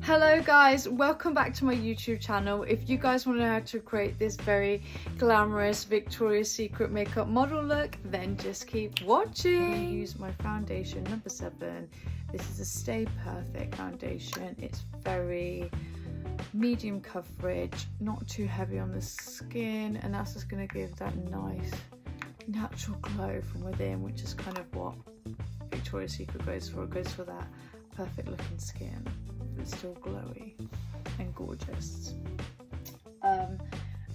Hello guys, welcome back to my YouTube channel. If you guys want to know how to create this very glamorous Victoria's Secret makeup model look, then just keep watching. I'm going to use my foundation number 7. This is a Stay Perfect foundation. It's very medium coverage, not too heavy on the skin, and that's just going to give that nice natural glow from within, which is kind of what Victoria's Secret goes for. It goes for that perfect looking skin. It's still glowy and gorgeous. And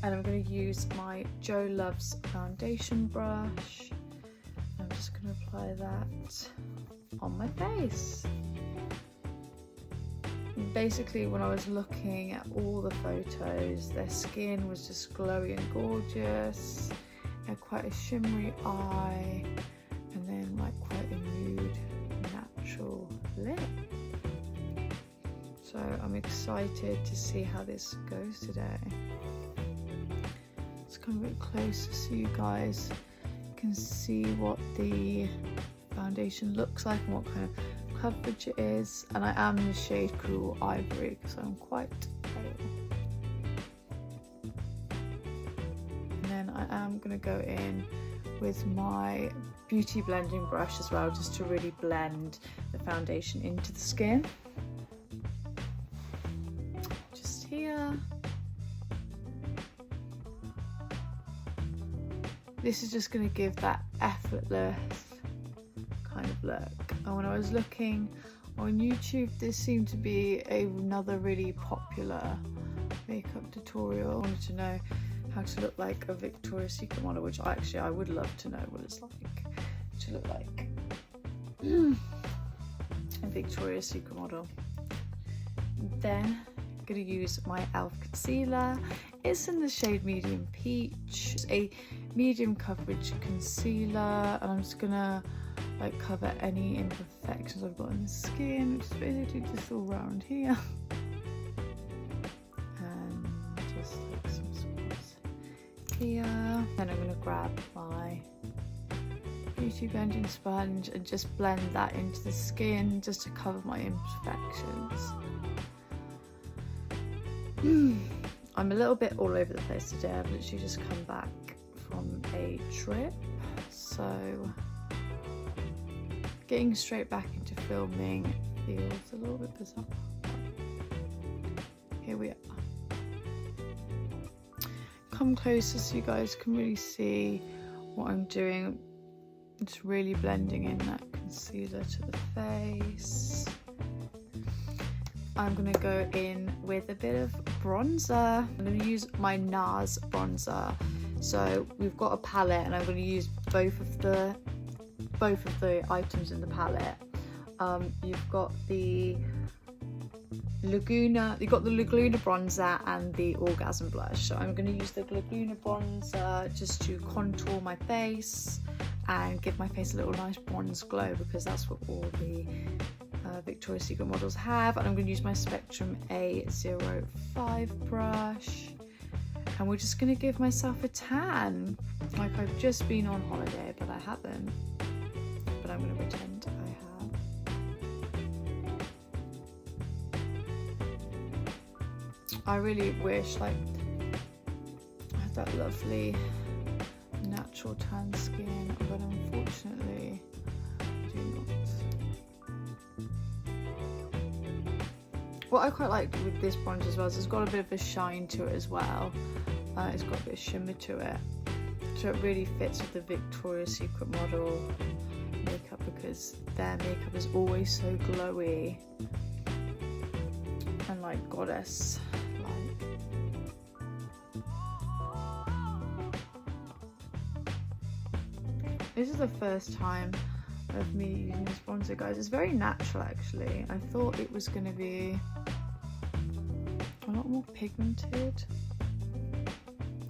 I'm going to use my Jo Loves foundation brush. I'm just going to apply that on my face. Basically, when I was looking at all the photos, their skin was just glowy and gorgeous. It had quite a shimmery eye, and then like quite a nude, natural lip. So I'm excited to see how this goes today. Let's come a bit closer so you guys can see what the foundation looks like and what kind of coverage it is. And I am in the shade Cool Ivory because I'm quite pale. And then I am going to go in with my beauty blending brush as well, just to really blend the foundation into the skin. Here. This is just going to give that effortless kind of look. And when I was looking on YouTube, this seemed to be another really popular makeup tutorial. I wanted to know how to look like a Victoria's Secret model, which I would love to know what it's like to look like a Victoria's Secret model. Then going to use my e.l.f. concealer. It's in the shade Medium Peach. It's a medium coverage concealer, and I'm just gonna like cover any imperfections I've got in the skin, which is basically just all around here, and just like some spots here. Then I'm gonna grab my beauty blending sponge and just blend that into the skin just to cover my imperfections. I'm a little bit all over the place today. I've literally just come back from a trip, so getting straight back into filming feels a little bit bizarre. Here we are. Come closer so you guys can really see what I'm doing. Just really blending in that concealer to the face. I'm going to go in with a bit of bronzer. I'm going to use my NARS bronzer. So we've got a palette, and I'm going to use both of the items in the palette. You've got the Laguna bronzer and the Orgasm blush. So I'm going to use the Laguna bronzer just to contour my face and give my face a little nice bronze glow, because that's what all the Victoria's Secret models have. And I'm going to use my Spectrum A05 brush, and we're just going to give myself a tan like I've just been on holiday, but I haven't, but I'm going to pretend I have. I really wish like I had that lovely natural tan skin, but unfortunately I do not. What I quite like with this bronzer as well is it's got a bit of a shine to it as well. It's got a bit of shimmer to it, so it really fits with the Victoria's Secret model makeup, because their makeup is always so glowy and like goddess like. This is the first time of me using this bronzer, guys. It's very natural actually. I thought it was going to be a lot more pigmented.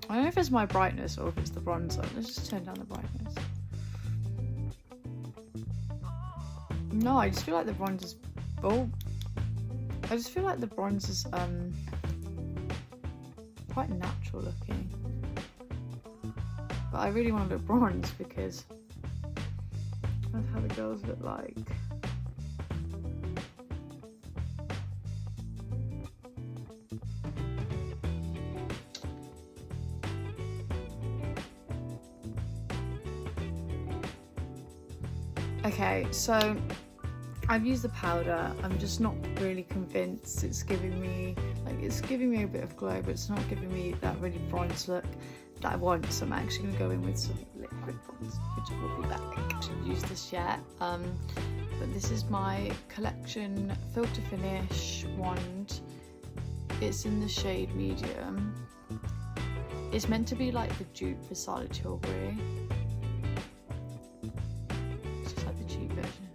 I don't know if it's my brightness or if it's the bronzer. Let's just turn down the brightness. No, I just feel like the bronzer's I just feel like the bronzer's quite natural looking. But I really want to look bronze because that's how the girls look like. Okay, so I've used the powder. I'm just not really convinced it's giving me a bit of glow, but it's not giving me that really bronze look that I want. So I'm actually going to go in with some liquid bronze, which I will be back. I haven't used this yet, but this is my Collection Filter Finish wand. It's in the shade medium. It's meant to be like the dupe for Charlotte Tilbury. It's just like the cheap version.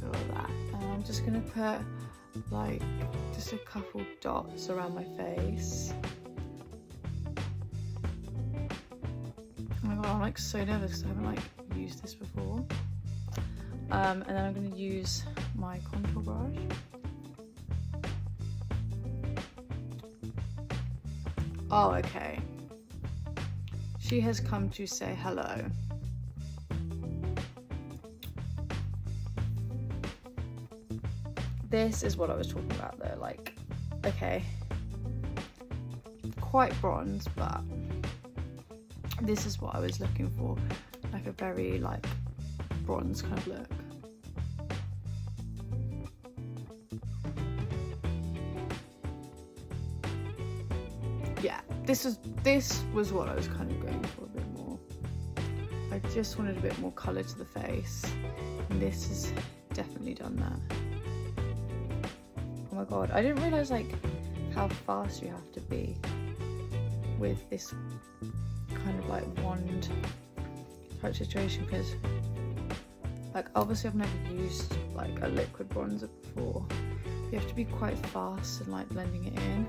Look at all that. And I'm just gonna put like just a couple dots around my face. Oh my god, I'm like so nervous because I haven't like used this before. And then I'm gonna use my contour brush. Oh, okay. She has come to say hello. This is what I was talking about though, like, okay, quite bronze, but this is what I was looking for, like a very like bronze kind of look. Yeah, this was what I was kind of going for a bit more. I just wanted a bit more colour to the face, and this has definitely done that. Oh my god, I didn't realise like how fast you have to be with this kind of like wand type situation, because like obviously I've never used like a liquid bronzer before. You have to be quite fast and like blending it in,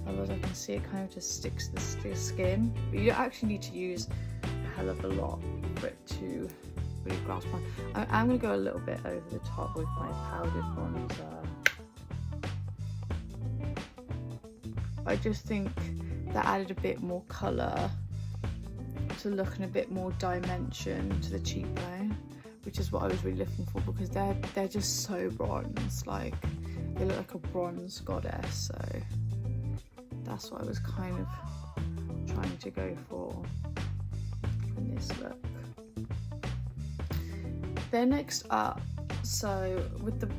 otherwise I can see it kind of just sticks to the skin. But you actually need to use a hell of a lot for it to really grasp on. I'm going to go a little bit over the top with my powdered bronzer. I just think that added a bit more colour to look and a bit more dimension to the cheekbone, which is what I was really looking for, because they're just so bronze, like they look like a bronze goddess, so that's what I was kind of trying to go for in this look. Then next up, so with the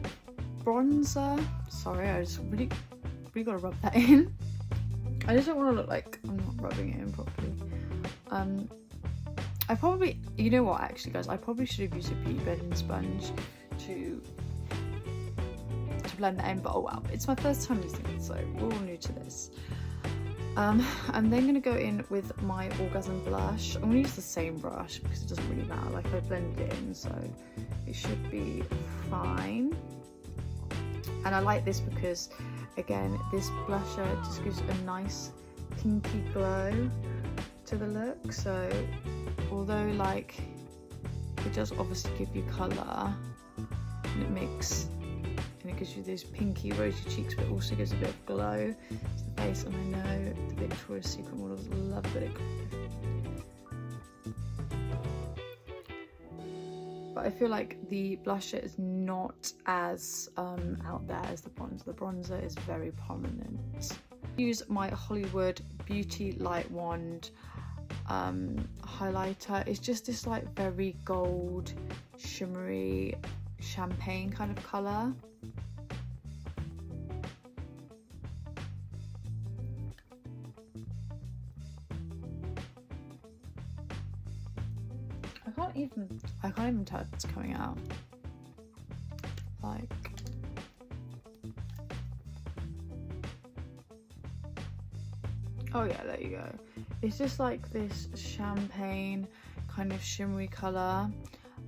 bronzer, sorry, I just really gotta rub that in. I just don't want to look like I'm not rubbing it in properly. I probably, you know what, actually guys, I probably should have used a beauty blending sponge to blend that in, but oh well, it's my first time using it, so we're all new to this. I'm then going to go in with my Orgasm blush. I'm going to use the same brush because it doesn't really matter, like I blended it in, so it should be fine. And I like this because, again, this blusher just gives a nice pinky glow to the look. So although like it does obviously give you colour and it gives you those pinky rosy cheeks, but it also gives a bit of glow to the face, and I know the Victoria's Secret models love a bit of glow. But I feel like the blusher is not as out there as the bronzer. The bronzer is very prominent. Use my Hollywood Beauty Light Wand highlighter. It's just this like very gold, shimmery, champagne kind of colour. I can't even tell if it's coming out. Like, oh yeah, there you go. It's just like this champagne kind of shimmery colour.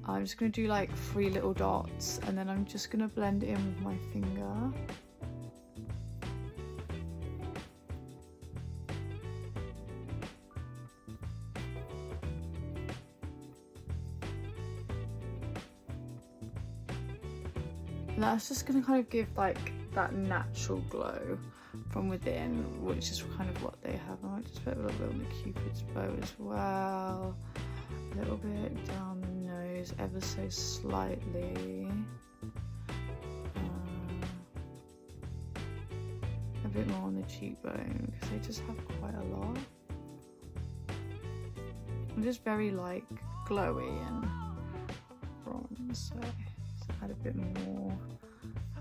I'm just going to do like 3 little dots, and then I'm just going to blend it in with my finger. And that's just going to kind of give like that natural glow from within, which is kind of what they have. I might just put a little bit on the Cupid's bow as well. A little bit down the nose, ever so slightly. A bit more on the cheekbone, because they just have quite a lot. I'm just very like glowy and bronze. So let's add a bit more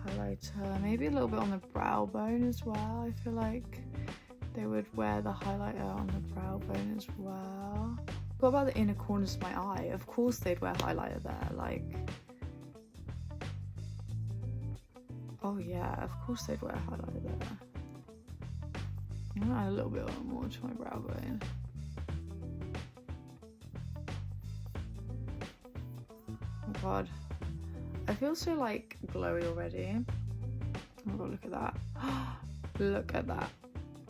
highlighter, maybe a little bit on the brow bone as well. I feel like they would wear the highlighter on the brow bone as well. What about the inner corners of my eye? Of course they'd wear highlighter there, like, oh yeah, of course they'd wear highlighter there. I'm gonna add a little bit more to my brow bone. Oh god, I feel so like glowy already. Oh my god, look at that. Look at that.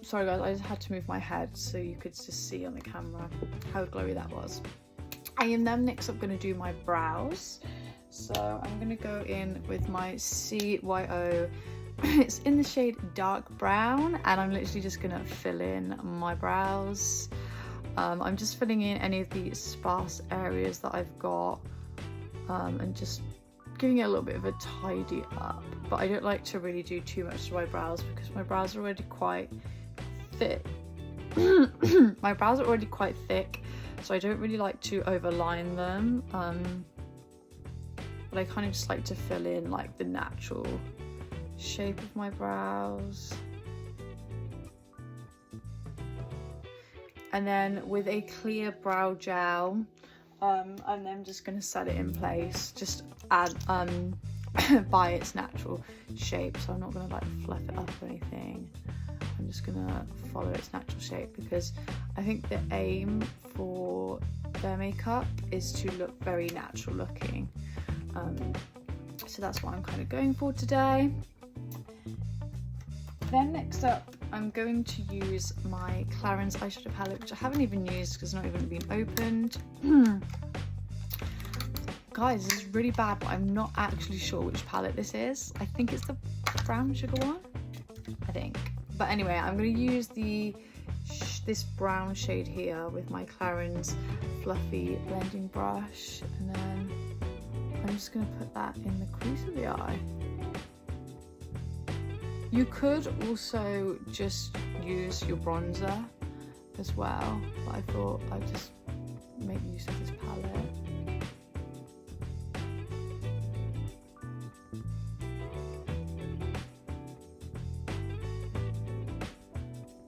Sorry guys, I just had to move my head so you could just see on the camera how glowy that was. I am then next up going to do my brows. So I'm going to go in with my CYO. It's in the shade dark brown, and I'm literally just going to fill in my brows. I'm just filling in any of the sparse areas that I've got, and just giving it a little bit of a tidy up. But I don't like to really do too much to my brows because my brows are already quite thick. My brows are already quite thick, so I don't really like to overline them, but I kind of just like to fill in like the natural shape of my brows. And then with a clear brow gel, I'm then just going to set it in place, just add by its natural shape. So I'm not going to like fluff it up or anything. I'm just gonna follow its natural shape because I think the aim for their makeup is to look very natural looking. So that's what I'm kind of going for today. Then next up, I'm going to use my Clarins eyeshadow palette, which I haven't even used because it's not even been opened. Guys, this is really bad, but I'm not actually sure which palette this is. I think it's the brown sugar one, I think. But anyway, I'm going to use this brown shade here with my Clarins fluffy blending brush, and then I'm just going to put that in the crease of the eye. You could also just use your bronzer as well, but I thought I'd just make use of this palette.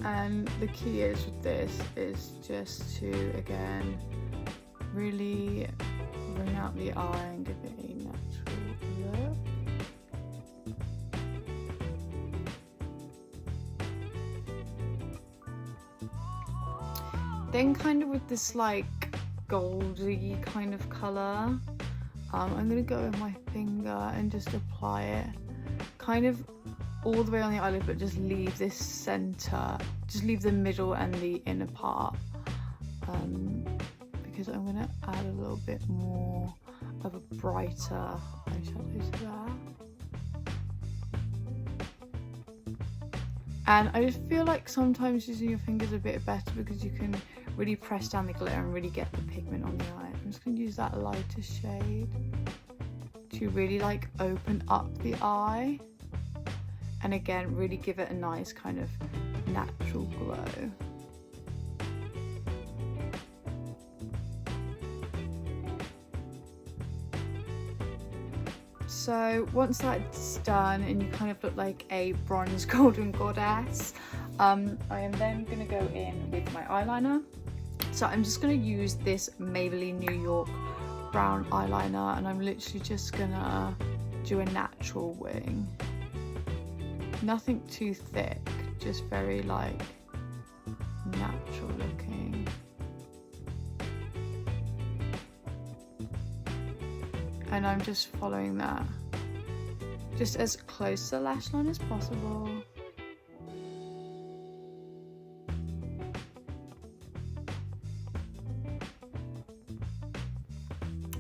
And the key is with this is just to, again, really bring out the eye and give it a natural look. Then kind of with this like goldy kind of colour, I'm going to go with my finger and just apply it kind of all the way on the eyelid, but just leave this centre, just leave the middle and the inner part, because I'm going to add a little bit more of a brighter eyeshadow to that. And I just feel like sometimes using your fingers a bit better because you can really press down the glitter and really get the pigment on the eye. I'm just going to use that lighter shade to really like open up the eye, and again really give it a nice kind of natural glow. So once that's done and you kind of look like a bronze golden goddess, I am then going to go in with my eyeliner. So I'm just going to use this Maybelline New York brown eyeliner, and I'm literally just going to do a natural wing. Nothing too thick, just very like natural looking. And I'm just following that just as close to the lash line as possible.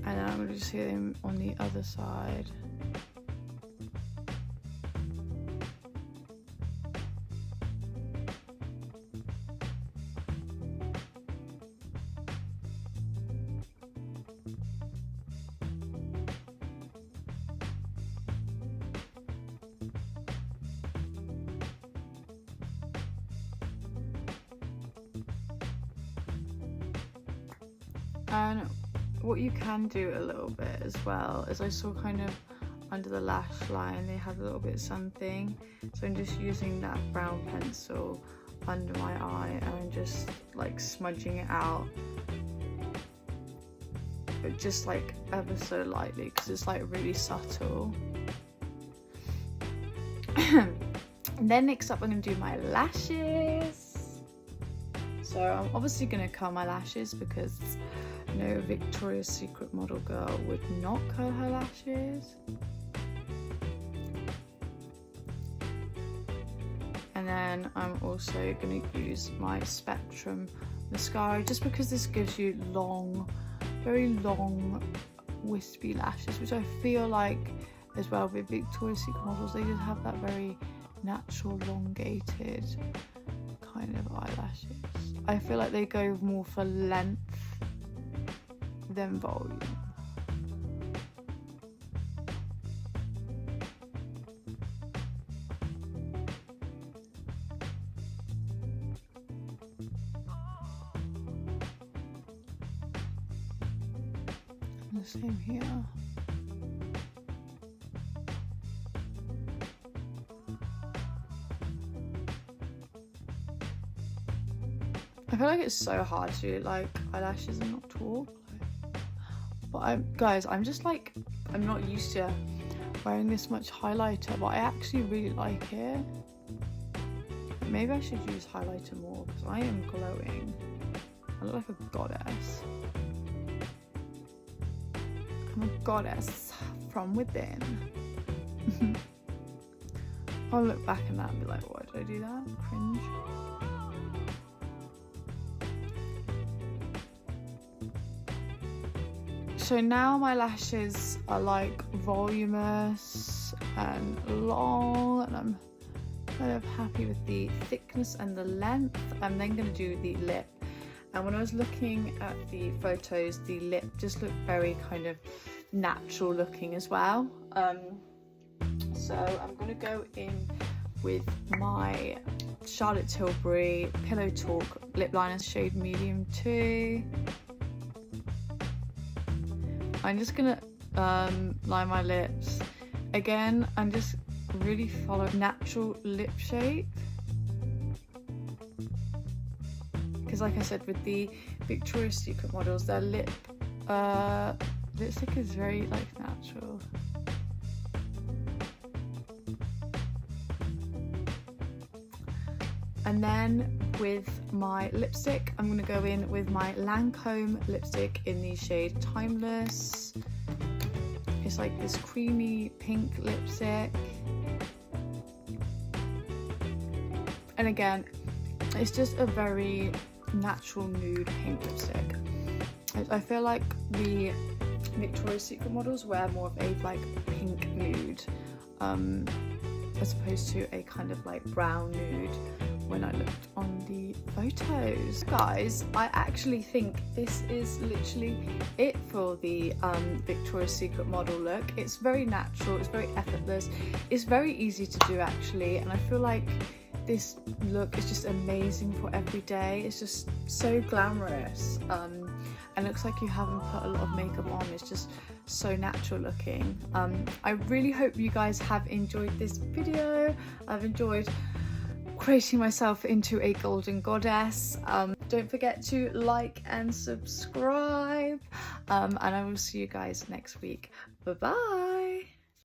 And then I'm going to just hit him on the other side. And what you can do a little bit as well is I saw kind of under the lash line they had a little bit of something, so I'm just using that brown pencil under my eye and I'm just like smudging it out, but just like ever so lightly because it's like really subtle. And then next up I'm going to do my lashes. So I'm obviously going to curl my lashes because no Victoria's Secret model girl would not curl her lashes. And then I'm also going to use my Spectrum mascara just because this gives you long, very long wispy lashes, which I feel like as well with Victoria's Secret models, they just have that very natural elongated kind of eyelashes. I feel like they go more for length than volume. The same here. I feel like it's so hard to do like eyelashes and not talk. But guys, I'm just like, I'm not used to wearing this much highlighter, but I actually really like it. Maybe I should use highlighter more because I am glowing. I look like a goddess. I'm a goddess from within. I'll look back at that and be like, why did I do that? Cringe. So now my lashes are like voluminous and long, and I'm kind of happy with the thickness and the length. I'm then going to do the lip, and when I was looking at the photos, the lip just looked very kind of natural looking as well. So I'm going to go in with my Charlotte Tilbury Pillow Talk lip liner shade medium 2. I'm just gonna line my lips. Again, I'm just really following natural lip shape. Because like I said, with the Victoria's Secret models, their lipstick is very like natural. And then with my lipstick, I'm going to go in with my Lancome lipstick in the shade Timeless. It's like this creamy pink lipstick. And again, it's just a very natural nude pink lipstick. I feel like the Victoria's Secret models wear more of a like pink nude as opposed to a kind of like brown nude when I looked on the photos. Guys, I actually think this is literally it for the Victoria's Secret model look. It's very natural, it's very effortless, it's very easy to do actually, and I feel like this look is just amazing for every day. It's just so glamorous, and looks like you haven't put a lot of makeup on. It's just so natural looking. I really hope you guys have enjoyed this video. I've enjoyed creating myself into a golden goddess. Don't forget to like and subscribe, and I will see you guys next week. Bye bye.